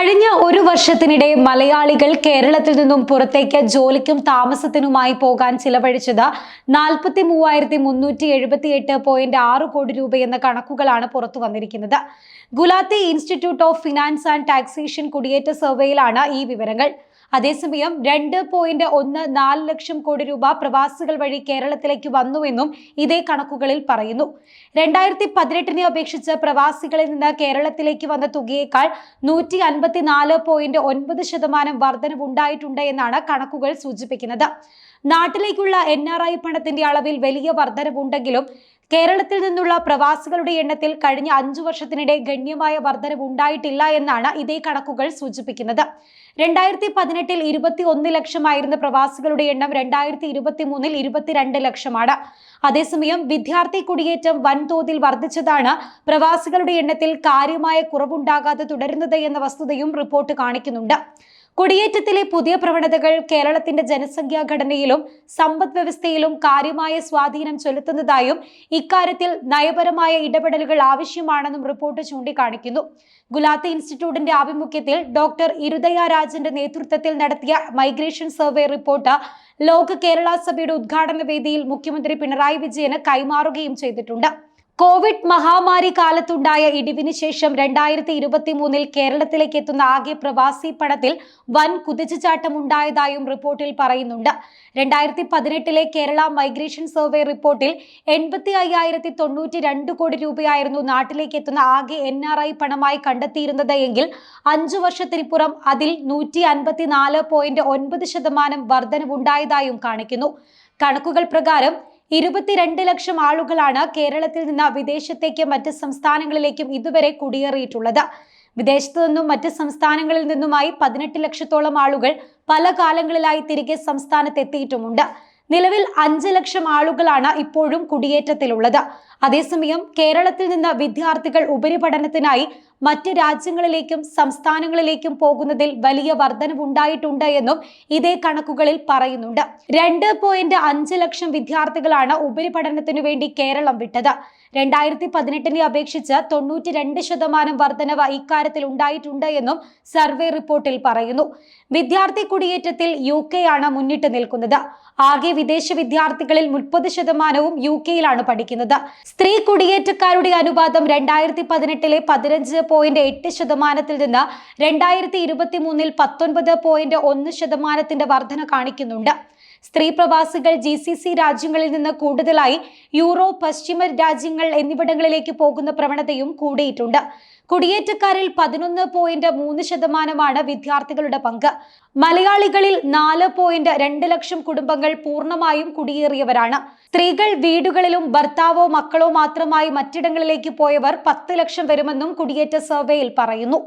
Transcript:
കഴിഞ്ഞ ഒരു വർഷത്തിനിടെ മലയാളികൾ കേരളത്തിൽ നിന്നും പുറത്തേക്ക് ജോലിക്കും താമസത്തിനുമായി പോകാൻ ചിലവഴിച്ചത് 43,378.6 കോടി രൂപയെന്ന കണക്കുകളാണ് പുറത്തു വന്നിരിക്കുന്നത്. Gulati institute of finance and taxation കുടിയേറ്റ സർവേയിലാണ് ഈ വിവരങ്ങൾ. അതേസമയം 2.14 ലക്ഷം കോടി രൂപ പ്രവാസികൾ വഴി കേരളത്തിലേക്ക് വന്നുവെന്നും ഇതേ കണക്കുകളിൽ പറയുന്നു. 2018 അപേക്ഷിച്ച് പ്രവാസികളിൽ നിന്ന് കേരളത്തിലേക്ക് വന്ന തുകയേക്കാൾ 154.9% വർധനവുണ്ടായിട്ടുണ്ട് എന്നാണ് കണക്കുകൾ സൂചിപ്പിക്കുന്നത്. നാട്ടിലേക്കുള്ള NRI പണത്തിന്റെ അളവിൽ വലിയ വർധനവുണ്ടെങ്കിലും കേരളത്തിൽ നിന്നുള്ള പ്രവാസികളുടെ എണ്ണത്തിൽ കഴിഞ്ഞ 5 വർഷത്തിനിടെ ഗണ്യമായ വർധനവുണ്ടായിട്ടില്ല എന്നാണ് ഇതേ കണക്കുകൾ സൂചിപ്പിക്കുന്നത്. 2018 21 ലക്ഷമായിരുന്ന പ്രവാസികളുടെ എണ്ണം 2023 22 ലക്ഷമാണ്. അതേസമയം വിദ്യാർത്ഥി കുടിയേറ്റം വൻതോതിൽ വർദ്ധിച്ചതാണ് പ്രവാസികളുടെ എണ്ണത്തിൽ കാര്യമായ കുറവുണ്ടാകാതെ തുടരുന്നത് എന്ന വസ്തുതയും റിപ്പോർട്ട് കാണിക്കുന്നുണ്ട്. കുടിയേറ്റത്തിലെ പുതിയ പ്രവണതകൾ കേരളത്തിന്റെ ജനസംഖ്യാ ഘടനയിലും സമ്പദ് വ്യവസ്ഥയിലും കാര്യമായ സ്വാധീനം ചെലുത്തുന്നതായും ഇക്കാര്യത്തിൽ നയപരമായ ഇടപെടലുകൾ ആവശ്യമാണെന്നും റിപ്പോർട്ട് ചൂണ്ടിക്കാണിക്കുന്നു. ഗുലാത്തി ഇൻസ്റ്റിറ്റ്യൂട്ടിന്റെ ആഭിമുഖ്യത്തിൽ ഡോക്ടർ ഇരുദയ രാജന്റെ നേതൃത്വത്തിൽ നടത്തിയ മൈഗ്രേഷൻ സർവേ റിപ്പോർട്ട് ലോക കേരള സഭയുടെ ഉദ്ഘാടന വേദിയിൽ മുഖ്യമന്ത്രി പിണറായി വിജയന് കൈമാറുകയും ചെയ്തിട്ടുണ്ട്. കോവിഡ് മഹാമാരി കാലത്തുണ്ടായ ഇടിവിന് ശേഷം 2023 കേരളത്തിലേക്ക് എത്തുന്ന ആകെ പ്രവാസി പണത്തിൽ വൻ കുതിച്ചുചാട്ടം ഉണ്ടായതായും റിപ്പോർട്ടിൽ പറയുന്നുണ്ട്. 2018 കേരള മൈഗ്രേഷൻ സർവേ റിപ്പോർട്ടിൽ 85,092 കോടി രൂപയായിരുന്നു നാട്ടിലേക്ക് എത്തുന്ന ആകെ NRI പണമായി കണ്ടെത്തിയിരുന്നത് എങ്കിൽ 5 വർഷത്തിനിപ്പുറം അതിൽ 154.9% വർധനവുണ്ടായതായും കാണിക്കുന്നു. കണക്കുകൾ പ്രകാരം 22 ലക്ഷം ആളുകളാണ് കേരളത്തിൽ നിന്ന് വിദേശത്തേക്ക് മറ്റ് സംസ്ഥാനങ്ങളിലേക്കും ഇതുവരെ കുടിയേറിയിട്ടുള്ളത്. വിദേശത്തു നിന്നും മറ്റ് സംസ്ഥാനങ്ങളിൽ നിന്നുമായി 18 ലക്ഷത്തോളം ആളുകൾ പല കാലങ്ങളിലായി തിരികെ സംസ്ഥാനത്ത് എത്തിയിട്ടുമുണ്ട്. നിലവിൽ 5 ലക്ഷം ആളുകളാണ് ഇപ്പോഴും കുടിയേറ്റത്തിലുള്ളത്. അതേസമയം കേരളത്തിൽ നിന്ന് വിദ്യാർത്ഥികൾ ഉപരിപഠനത്തിനായി മറ്റ് രാജ്യങ്ങളിലേക്കും സംസ്ഥാനങ്ങളിലേക്കും പോകുന്നതിൽ വലിയ വർധനവുണ്ടായിട്ടുണ്ട് എന്നും ഇതേ കണക്കുകളിൽ പറയുന്നുണ്ട്. 2.5 ലക്ഷം വിദ്യാർത്ഥികളാണ് ഉപരിപഠനത്തിനു വേണ്ടി കേരളം വിട്ടത്. 2018 അപേക്ഷിച്ച് 92% വർധനവ് ഇക്കാര്യത്തിൽ ഉണ്ടായിട്ടുണ്ട് എന്നും സർവേ റിപ്പോർട്ടിൽ പറയുന്നു. വിദ്യാർത്ഥി കുടിയേറ്റത്തിൽ UK ആണ് മുന്നിട്ട് നിൽക്കുന്നത്. ആകെ വിദേശ വിദ്യാർത്ഥികളിൽ 30% UK-യിലാണ് പഠിക്കുന്നത്. സ്ത്രീ കുടിയേറ്റക്കാരുടെ അനുപാതം 2018 15.8% നിന്ന് 2023 19.1% വർധന കാണിക്കുന്നുണ്ട്. സ്ത്രീ പ്രവാസികൾ GCC രാജ്യങ്ങളിൽ നിന്ന് കൂടുതലായി യൂറോപ്പ്, പശ്ചിമ രാജ്യങ്ങൾ എന്നിവിടങ്ങളിലേക്ക് പോകുന്ന പ്രവണതയും കൂടിയിട്ടുണ്ട്. കുടിയേറ്റക്കാരിൽ 11.3% വിദ്യാർത്ഥികളുടെ പങ്ക്. മലയാളികളിൽ 4.2 ലക്ഷം കുടുംബങ്ങൾ പൂർണ്ണമായും കുടിയേറിയവരാണ്. സ്ത്രീകൾ വീടുകളിലും ഭർത്താവോ മക്കളോ മാത്രമായി മറ്റിടങ്ങളിലേക്ക് പോയവർ 10 ലക്ഷം വരുമെന്നും കുടിയേറ്റ സർവേയിൽ പറയുന്നു.